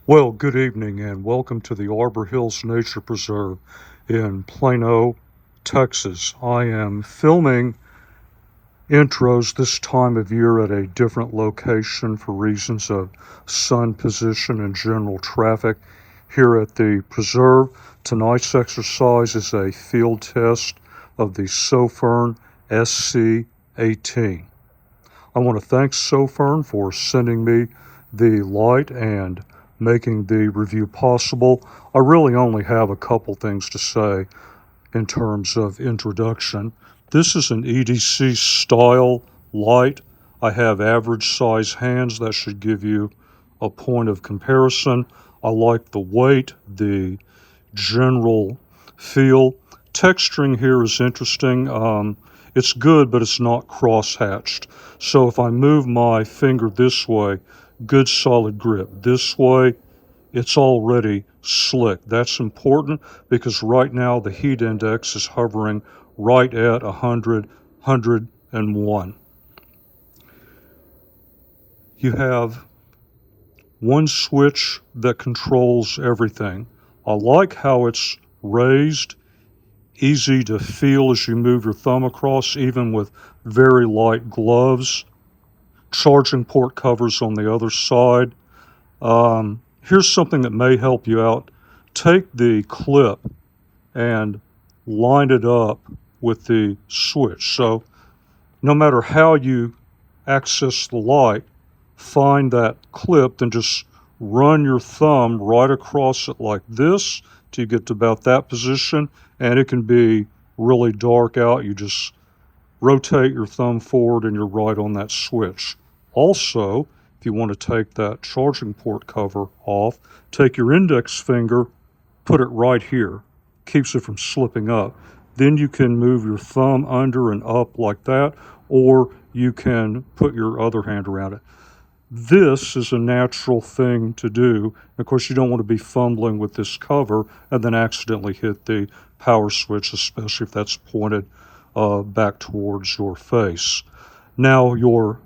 Well, good evening and welcome to the Arbor Hills Nature Preserve in Plano, Texas. I am filming intros this time of year at a different location for reasons of sun position and general traffic here at the preserve. Tonight's exercise is a field test of the Sofirn SC18. I want to thank Sofirn for sending me the light and making the review possible. I really only have a couple things to say in terms of introduction. This is an EDC style light. I have average size hands. That should give you a point of comparison. I like the weight, the general feel. Texturing here is interesting. It's good, but it's not cross-hatched. So if I move my finger this way, good solid grip. This way, it's already slick. That's important because right now the heat index is hovering right at 100, 101. You have one switch that controls everything. I like how it's raised, easy to feel as you move your thumb across, even with very light gloves. Charging port covers on the other side. Here's something that may help you out. Take the clip and line it up with the switch. So no matter how you access the light, find that clip and just run your thumb right across it like this till you get to about that position, and it can be really dark out. You just rotate your thumb forward and you're right on that switch. Also, if you want to take that charging port cover off, take your index finger, put it right here. Keeps it from slipping up. Then you can move your thumb under and up like that, or you can put your other hand around it. This is a natural thing to do. Of course, you don't want to be fumbling with this cover and then accidentally hit the power switch, especially if that's pointed back towards your face. Now, your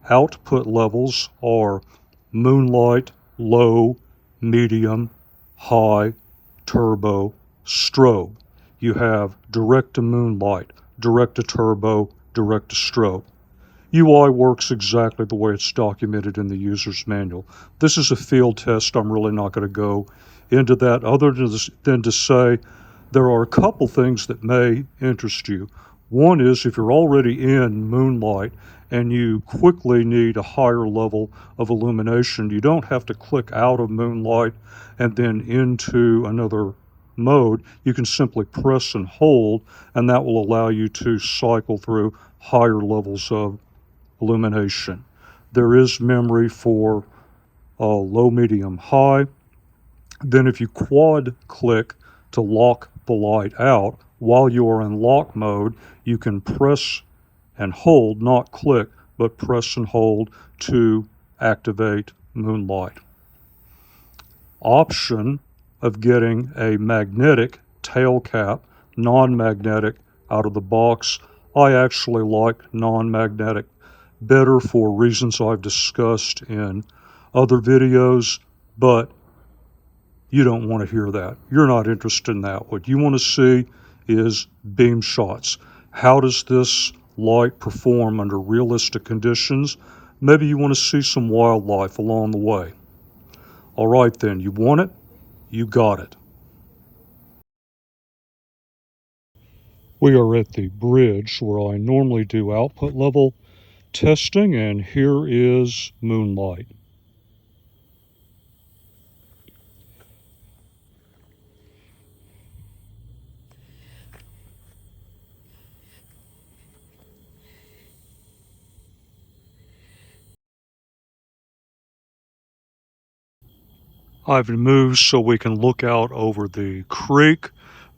output levels are Moonlight, low, medium, high, turbo, strobe. You have direct to Moonlight, direct to turbo, direct to strobe. UI works exactly the way it's documented in the user's manual. This is a field test. I'm really not going to go into that other than to say there are a couple things that may interest you. One is if you're already in Moonlight and you quickly need a higher level of illumination, you don't have to click out of Moonlight and then into another mode. You can simply press and hold, and that will allow you to cycle through higher levels of illumination. There is memory for low, medium, high. Then if you quad click to lock the light out, while you are in lock mode, you can press and hold, not click, but press and hold to activate Moonlight. Option of getting a magnetic tail cap, non-magnetic, out of the box. I actually like non-magnetic better for reasons I've discussed in other videos, but you don't want to hear that. You're not interested in that. What you want to see is beam shots. How does this light perform under realistic conditions? Maybe you want to see some wildlife along the way. All right then, you want it, you got it. We are at the bridge where I normally do output level testing, and here is Moonlight. I've moved so we can look out over the creek.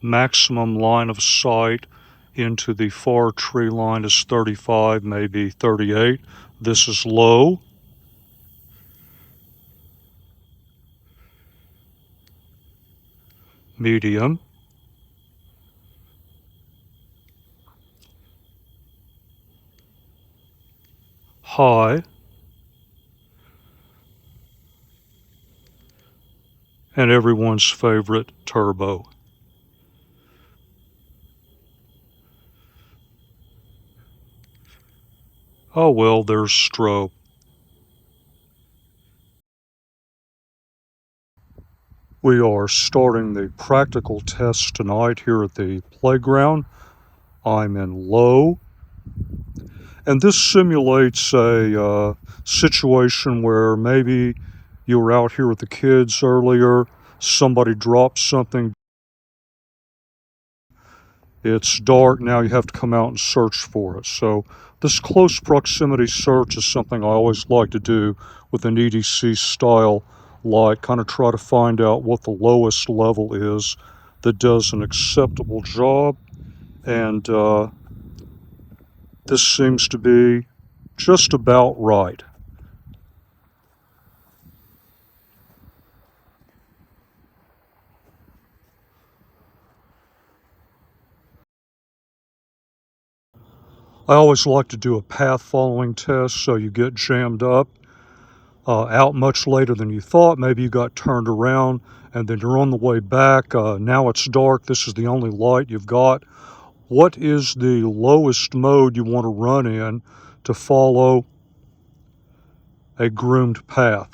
Maximum line of sight into the far tree line is 35, maybe 38. This is low. Medium. High. and everyone's favorite turbo. Oh well, there's strobe. We are starting the practical test tonight here at the playground. I'm in low, and this simulates a situation where maybe you were out here with the kids earlier, somebody dropped something, it's dark, now you have to come out and search for it. So this close proximity search is something I always like to do with an EDC style light, kind of try to find out what the lowest level is that does an acceptable job. And this seems to be just about right. I always like to do a path following test so you get jammed up, out much later than you thought. Maybe you got turned around and then you're on the way back. Now it's dark. This is the only light you've got. What is the lowest mode you want to run in to follow a groomed path?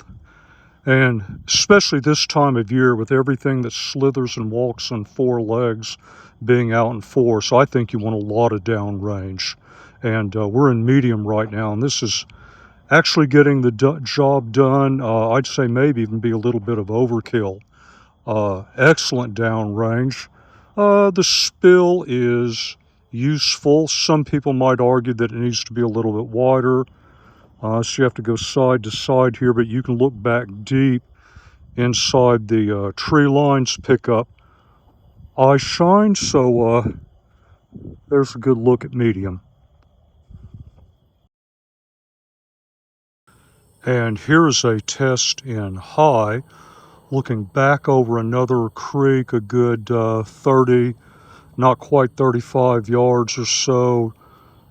And especially this time of year with everything that slithers and walks on four legs being out in force, I think you want a lot of downrange. And we're in medium right now, and this is actually getting the job done. I'd say maybe even be a little bit of overkill. Excellent downrange. The spill is useful. Some people might argue that it needs to be a little bit wider. So you have to go side to side here, but you can look back deep inside the tree lines, pick up eye shine. So there's a good look at medium. And here's a test in high, looking back over another creek, a good 30, not quite 35 yards or so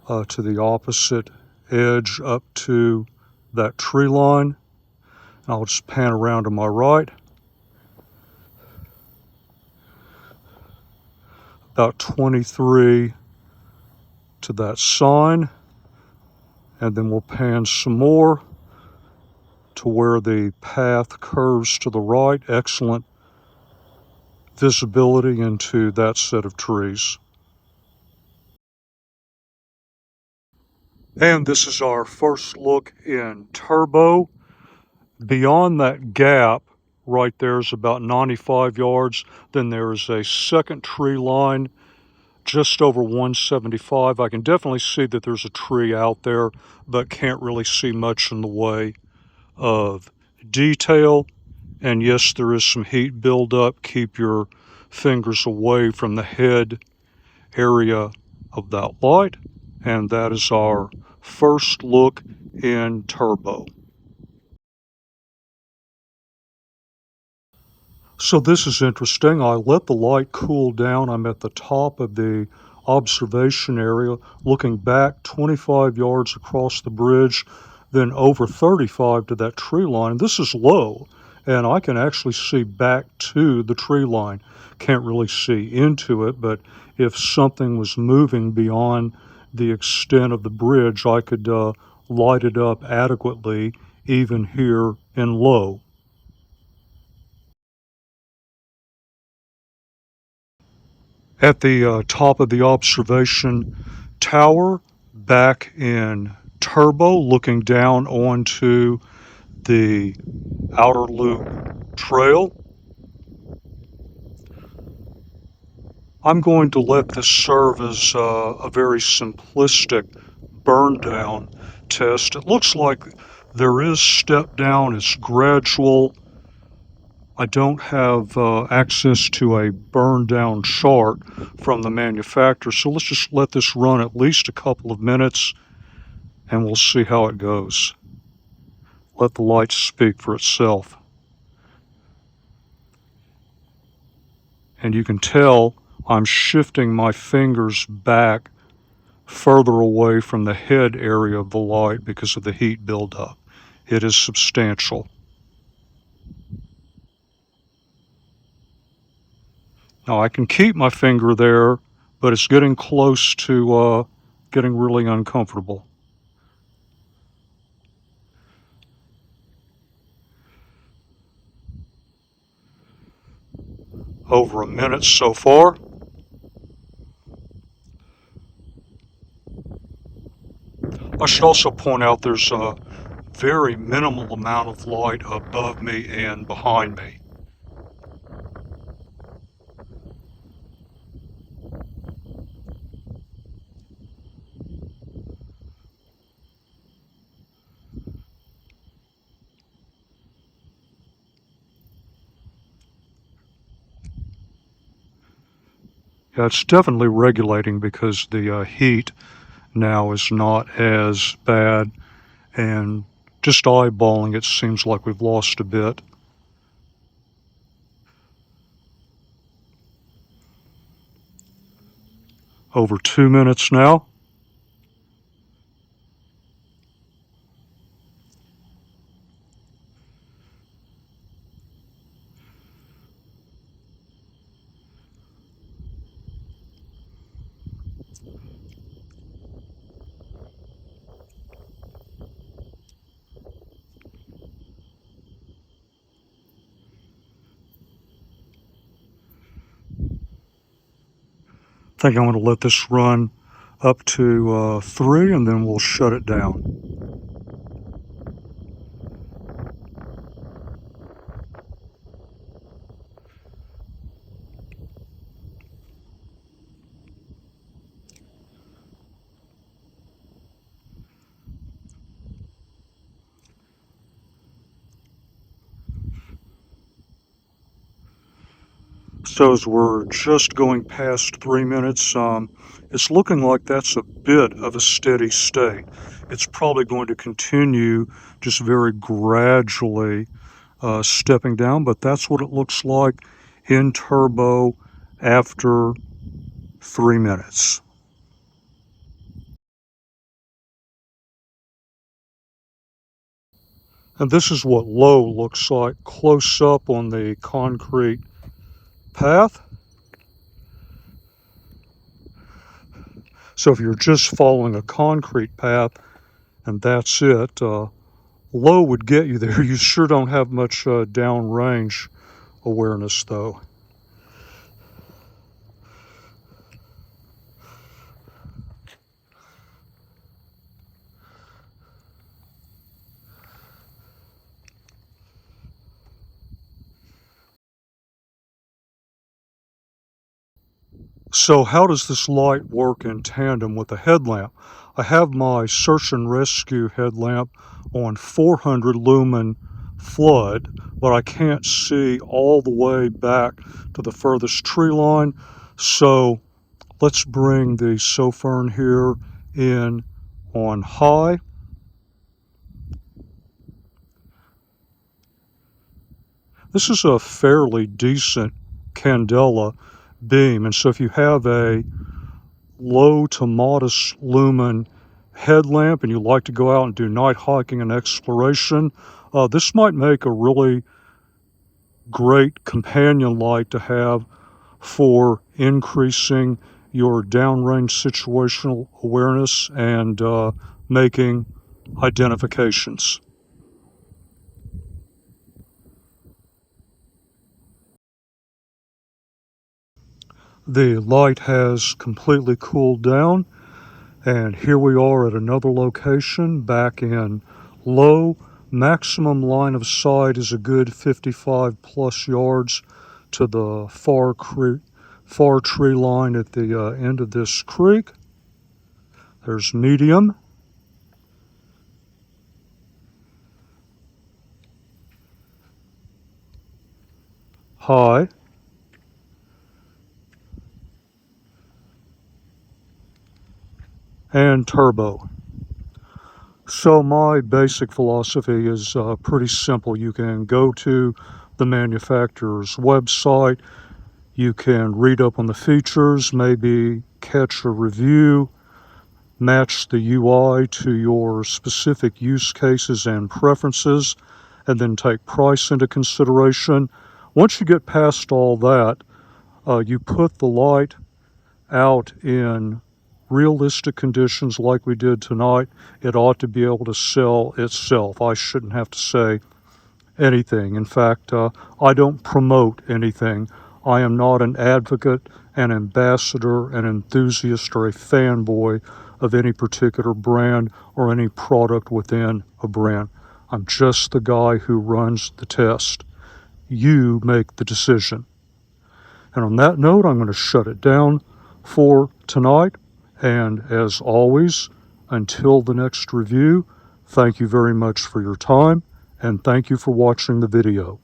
to the opposite edge up to that tree line. I'll just pan around to my right. About 23 to that sign. And then we'll pan some more to where the path curves to the right. Excellent visibility into that set of trees. And this is our first look in turbo. Beyond that gap right there is about 95 yards. Then there is a second tree line just over 175. I can definitely see that there's a tree out there, but can't really see much in the way of detail. And yes, there is some heat buildup. Keep your fingers away from the head area of that light. And that is our first look in turbo. So this is interesting. I let the light cool down. I'm at the top of the observation area, looking back 25 yards across the bridge, then over 35 to that tree line. This is low, and I can actually see back to the tree line. Can't really see into it, but if something was moving beyond the extent of the bridge, I could light it up adequately, even here in low. At the top of the observation tower, back in turbo, looking down onto the outer loop trail. I'm going to let this serve as a very simplistic burn down test. It looks like there is step down, it's gradual. I don't have access to a burn down chart from the manufacturer, so let's just let this run at least a couple of minutes and we'll see how it goes. Let the light speak for itself. And you can tell I'm shifting my fingers back further away from the head area of the light because of the heat buildup. It is substantial. Now I can keep my finger there, but it's getting close to getting really uncomfortable. Over a minute so far. I should also point out there's a very minimal amount of light above me and behind me. Yeah, it's definitely regulating because the heat now is not as bad, and just eyeballing it seems like we've lost a bit. Over 2 minutes now. I think I'm going to let this run up to 3 and then we'll shut it down. So as we're just going past 3 minutes, it's looking like that's a bit of a steady state. It's probably going to continue just very gradually stepping down, but that's what it looks like in turbo after 3 minutes. And this is what low looks like close up on the concrete path. So if you're just following a concrete path and that's it, low would get you there. You sure don't have much downrange awareness though. So how does this light work in tandem with the headlamp? I have my search and rescue headlamp on 400 lumen flood, but I can't see all the way back to the furthest tree line. So let's bring the Sofirn here in on high. This is a fairly decent candela beam, and so if you have a low to modest lumen headlamp and you like to go out and do night hiking and exploration, this might make a really great companion light to have for increasing your downrange situational awareness and making identifications. The light has completely cooled down, and here we are at another location back in low. Maximum line of sight is a good 55 plus yards to the far tree line at the end of this creek. There's medium, high, and turbo. So my basic philosophy is pretty simple. You can go to the manufacturer's website, you can read up on the features, maybe catch a review, match the UI to your specific use cases and preferences, and then take price into consideration. Once you get past all that, You put the light out in realistic conditions like we did tonight, it ought to be able to sell itself. I shouldn't have to say anything. In fact, I don't promote anything. I am not an advocate, an ambassador, an enthusiast, or a fanboy of any particular brand or any product within a brand. I'm just the guy who runs the test. You make the decision. And on that note, I'm going to shut it down for tonight. And as always, until the next review, thank you very much for your time, and thank you for watching the video.